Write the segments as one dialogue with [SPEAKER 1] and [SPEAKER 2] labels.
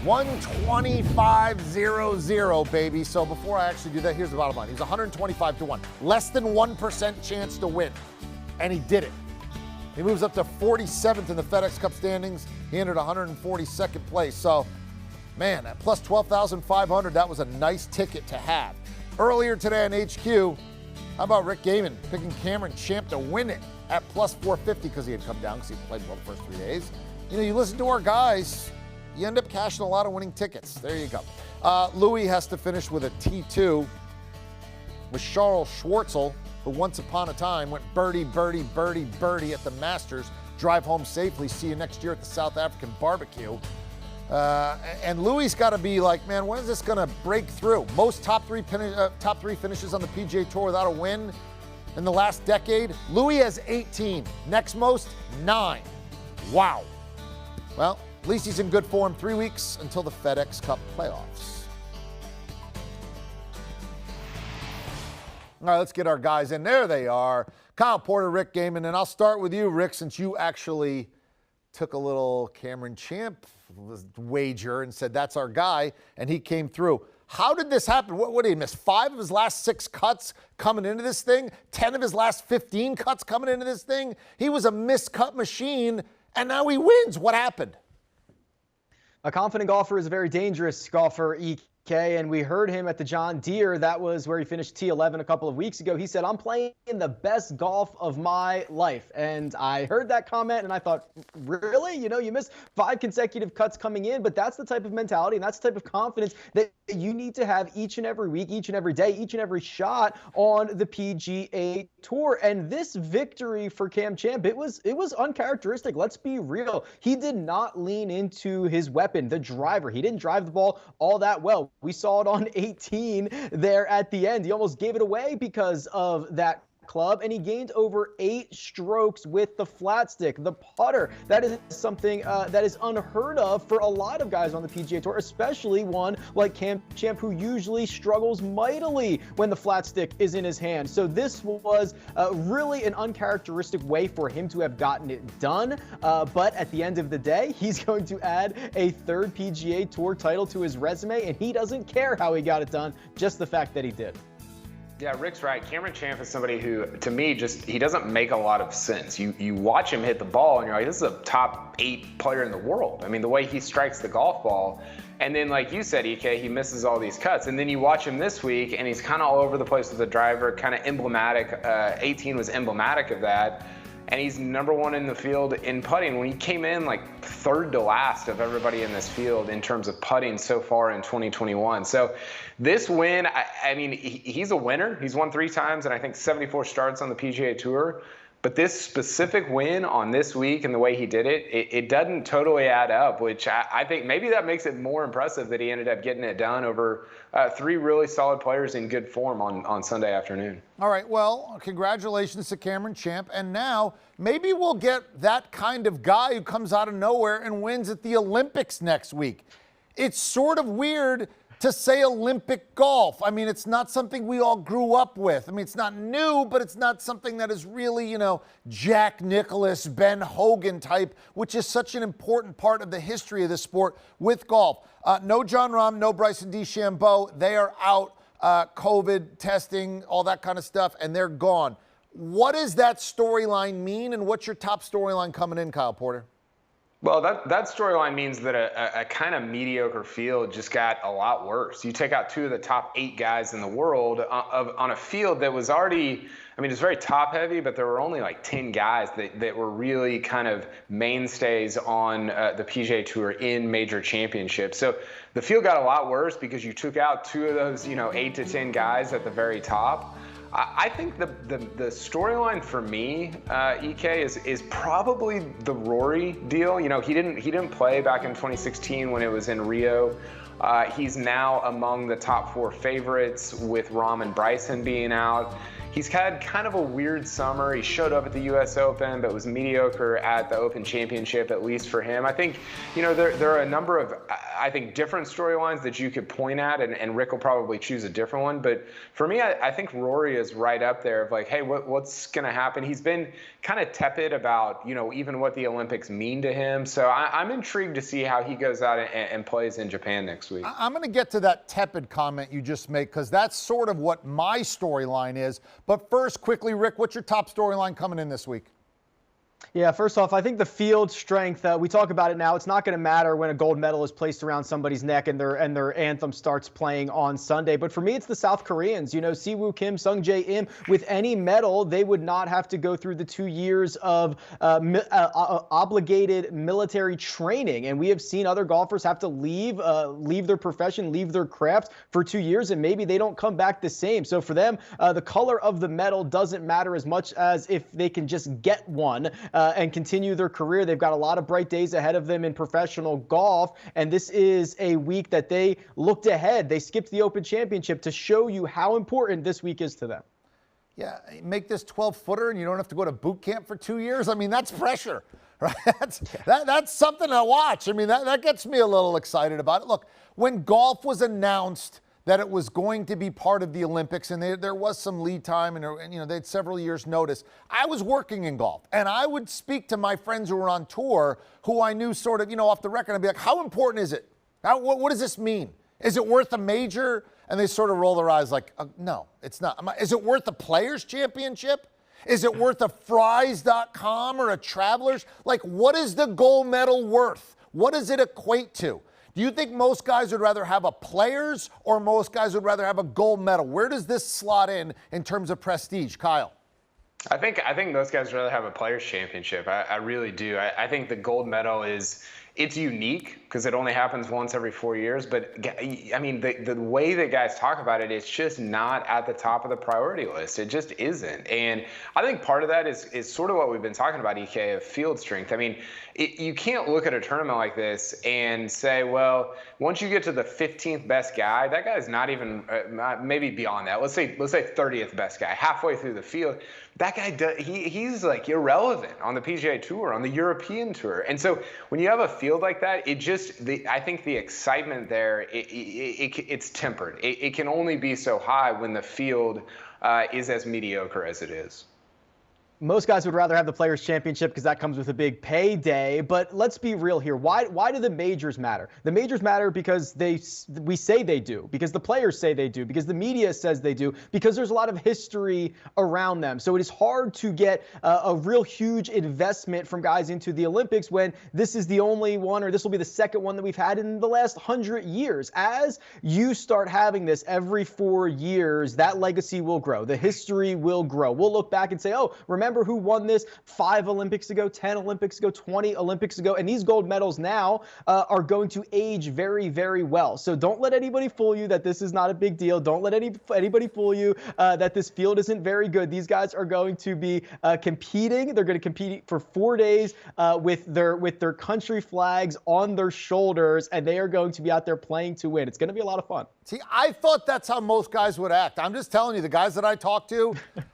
[SPEAKER 1] 125.00, baby. So before I actually do that, here's the bottom line. He's 125 to 1. Less than 1% chance to win. And he did it. He moves up to 47th in the FedEx Cup standings. He entered 142nd place. So, man, at plus 12,500, that was a nice ticket to have. Earlier today on HQ, how about Rick Gehman picking Cameron Champ to win it at plus 450 because he had come down because he played well the first 3 days. You know, you listen to our guys, you end up cashing a lot of winning tickets. There you go. Louis has to finish with a T2 with Charles Schwartzel, who once upon a time went birdie, birdie, birdie, birdie at the Masters. Drive home safely. See you next year at the South African barbecue. And Louis got to be like, man, when is this going to break through? Most top three finishes on the PGA Tour without a win in the last decade. Louis has 18. Next most, 9. Wow. Well, at least he's in good form. 3 weeks until the FedEx Cup playoffs. All right, let's get our guys in. There they are. Kyle Porter, Rick Gehman, and I'll start with you, Rick, since you actually took a little Cameron Champ wager and said that's our guy, and he came through. How did this happen? What did he miss? 5 of his last 6 cuts coming into this thing? 10 of his last 15 cuts coming into this thing? He was a miscut machine, and now he wins. What happened?
[SPEAKER 2] A confident golfer is a very dangerous golfer, EK, and we heard him at the John Deere. That was where he finished T11 a couple of weeks ago. He said, I'm playing the best golf of my life. And I heard that comment and I thought, really? You know, you missed 5 consecutive cuts coming in, but that's the type of mentality and that's the type of confidence that you need to have each and every week, each and every day, each and every shot on the PGA Tour. And this victory for Cam Champ, it was uncharacteristic. Let's be real. He did not lean into his weapon, the driver. He didn't drive the ball all that well. We saw it on 18 there at the end. He almost gave it away because of that club, and he gained over 8 strokes with the flat stick, the putter. That is something that is unheard of for a lot of guys on the PGA Tour, especially one like Cam Champ, who usually struggles mightily when the flat stick is in his hand. So this was really an uncharacteristic way for him to have gotten it done. But at the end of the day, he's going to add a 3rd PGA Tour title to his resume, and he doesn't care how he got it done, just the fact that he did.
[SPEAKER 3] Yeah, Rick's right. Cameron Champ is somebody who, to me, he doesn't make a lot of sense. You watch him hit the ball and you're like, this is a top 8 player in the world. I mean, the way he strikes the golf ball. And then, like you said, EK, he misses all these cuts. And then you watch him this week and he's kind of all over the place with the driver, kind of emblematic. 18 was emblematic of that. And he's number 1 in the field in putting. When he came in like 3rd to last of everybody in this field in terms of putting so far in 2021. So this win, I mean, he's a winner. He's won 3 times and I think 74 starts on the PGA Tour. But this specific win on this week and the way he did it, it doesn't totally add up, which I think maybe that makes it more impressive that he ended up getting it done over 3 really solid players in good form on Sunday afternoon.
[SPEAKER 1] All right, well, congratulations to Cameron Champ. And now maybe we'll get that kind of guy who comes out of nowhere and wins at the Olympics next week. It's sort of weird to say Olympic golf. I mean, it's not something we all grew up with. I mean, it's not new, but it's not something that is really, you know, Jack Nicklaus, Ben Hogan type, which is such an important part of the history of this sport with golf. No John Rahm, no Bryson DeChambeau. They are out, COVID testing, all that kind of stuff, and they're gone. What does that storyline mean, and what's your top storyline coming in, Kyle Porter?
[SPEAKER 3] Well, that storyline means that a kind of mediocre field just got a lot worse. You take out 2 of the top 8 guys in the world on a field that was already, I mean, it's very top heavy, but there were only like 10 guys that were really kind of mainstays on the PGA Tour in major championships. So the field got a lot worse because you took out 2 of those, 8 to 10 guys at the very top. I think the storyline for me, EK, is probably the Rory deal. You know, he didn't play back in 2016 when it was in Rio. He's now among the top 4 favorites with Rahm and Bryson being out. He's had kind of a weird summer. He showed up at the U.S. Open, but was mediocre at the Open Championship, at least for him. I think, there are a number of I think, different storylines that you could point at, and Rick will probably choose a different one. But for me, I think Rory is right up there of like, hey, what's going to happen? He's been kind of tepid about, even what the Olympics mean to him. So I'm intrigued to see how he goes out and plays in Japan next week.
[SPEAKER 1] I'm going to get to that tepid comment you just made because that's sort of what my storyline is. But first, quickly, Rick, what's your top storyline coming in this week?
[SPEAKER 2] Yeah, first off, I think the field strength, we talk about it now, it's not going to matter when a gold medal is placed around somebody's neck and their anthem starts playing on Sunday. But for me, it's the South Koreans. Siwoo Kim, Sung Jae Im, with any medal, they would not have to go through the 2 years of obligated military training. And we have seen other golfers have to leave their profession, leave their craft for 2 years, and maybe they don't come back the same. So for them, the color of the medal doesn't matter as much as if they can just get one. And continue their career. They've got a lot of bright days ahead of them in professional golf, and this is a week that they looked ahead. They skipped the Open Championship to show you how important this week is to them.
[SPEAKER 1] Yeah, make this 12-footer and you don't have to go to boot camp for 2 years. I mean, that's pressure, right? That's something to watch. I mean, that gets me a little excited about it. Look, when golf was announced that it was going to be part of the Olympics, and there was some lead time, and they had several years' notice. I was working in golf, and I would speak to my friends who were on tour, who I knew sort of, off the record. I'd be like, "How important is it? What does this mean? Is it worth a major?" And they sort of roll their eyes, like, "No, it's not." Is it worth a Players Championship? Is it worth a Fries.com or a Travelers? Like, what is the gold medal worth? What does it equate to? Do you think most guys would rather have a Players or most guys would rather have a gold medal? Where does this slot in terms of prestige, Kyle?
[SPEAKER 3] I think most guys would rather have a Players Championship. I really do. I think the gold medal it's unique because it only happens once every 4 years. But I mean, the way that guys talk about it, it's just not at the top of the priority list. It just isn't. And I think part of that is sort of what we've been talking about, EK, of field strength. I mean, you can't look at a tournament like this and say, well, once you get to the 15th best guy, that guy's not even maybe beyond that. Let's say 30th best guy, halfway through the field. That guy, he's like irrelevant on the PGA Tour, on the European Tour. And so when you have a field like that, I think the excitement there, it's tempered. It can only be so high when the field is as mediocre as it is.
[SPEAKER 2] Most guys would rather have the Players Championship because that comes with a big payday. But let's be real here. Why do the majors matter? The majors matter because we say they do, because the players say they do, because the media says they do, because there's a lot of history around them. So it is hard to get a real huge investment from guys into the Olympics when this is the only one, or this will be the second one that we've had in the last 100 years. As you start having this every 4 years, that legacy will grow. The history will grow. We'll look back and say, oh, remember who won this 5 Olympics ago, 10 Olympics ago, 20 Olympics ago, and these gold medals now are going to age very, very well. So don't let anybody fool you that this is not a big deal. Don't let anybody fool you that this field isn't very good. These guys are going to be competing. They're going to compete for 4 days with their country flags on their shoulders, and they are going to be out there playing to win. It's going to be a lot of fun.
[SPEAKER 1] See, I thought that's how most guys would act. I'm just telling you, the guys that I talk to,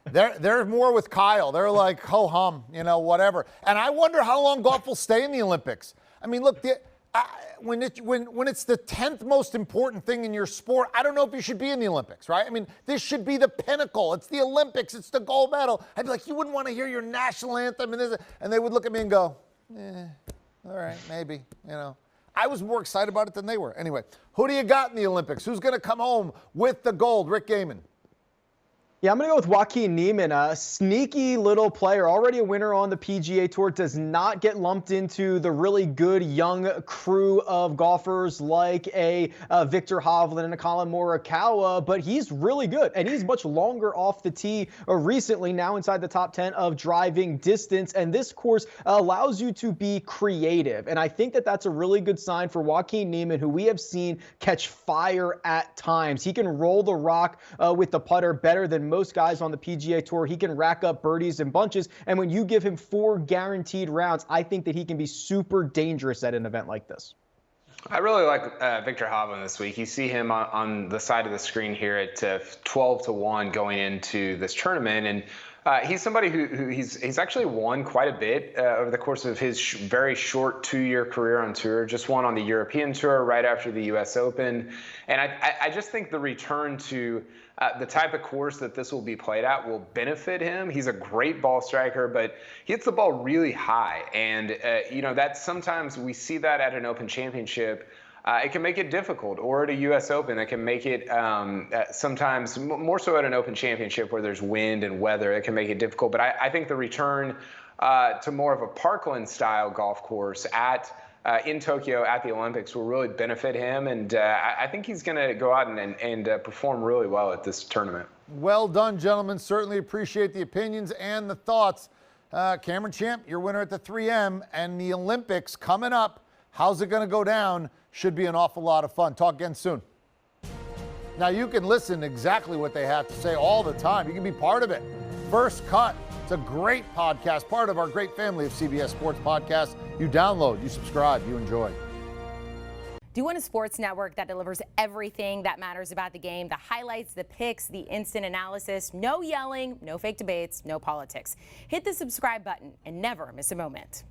[SPEAKER 1] they're more with Kyle. They're like, ho hum, whatever. And I wonder how long golf will stay in the Olympics. I mean, look, when it's the 10th most important thing in your sport, I don't know if you should be in the Olympics, right? I mean, this should be the pinnacle. It's the Olympics. It's the gold medal. I'd be like, you wouldn't want to hear your national anthem, and they would look at me and go, all right, maybe, I was more excited about it than they were. Anyway, who do you got in the Olympics? Who's going to come home with the gold? Rick Gehman.
[SPEAKER 2] Yeah, I'm going to go with Joaquin Niemann, a sneaky little player, already a winner on the PGA Tour, does not get lumped into the really good young crew of golfers like a Victor Hovland and a Colin Morikawa, but he's really good, and he's much longer off the tee recently, now inside the top 10 of driving distance, and this course allows you to be creative, and I think that that's a really good sign for Joaquin Niemann, who we have seen catch fire at times. He can roll the rock with the putter better than most guys on the PGA Tour. He can rack up birdies and bunches, and when you give him 4 guaranteed rounds, I think that he can be super dangerous at an event like this.
[SPEAKER 3] I really like Victor Hovland this week. You see him on the side of the screen here at 12-1 going into this tournament, and He's somebody who he's actually won quite a bit over the course of his very short 2-year career on tour. Just won on the European Tour right after the U.S. Open, and I just think the return to the type of course that this will be played at will benefit him. He's a great ball striker, but he hits the ball really high, and that sometimes we see that at an Open Championship. It can make it difficult, or at a U.S. Open, it can make it sometimes more so at an Open Championship where there's wind and weather. It can make it difficult. But I think the return to more of a Parkland-style golf course in Tokyo at the Olympics will really benefit him, and I think he's going to go out and perform really well at this tournament.
[SPEAKER 1] Well done, gentlemen. Certainly appreciate the opinions and the thoughts. Cameron Champ, your winner at the 3M, and the Olympics coming up. How's it going to go down? Should be an awful lot of fun. Talk again soon. Now, you can listen exactly what they have to say all the time. You can be part of it. First Cut. It's a great podcast, part of our great family of CBS Sports podcasts. You download, you subscribe, you enjoy.
[SPEAKER 4] Do you want a sports network that delivers everything that matters about the game? The highlights, the picks, the instant analysis, no yelling, no fake debates, no politics. Hit the subscribe button and never miss a moment.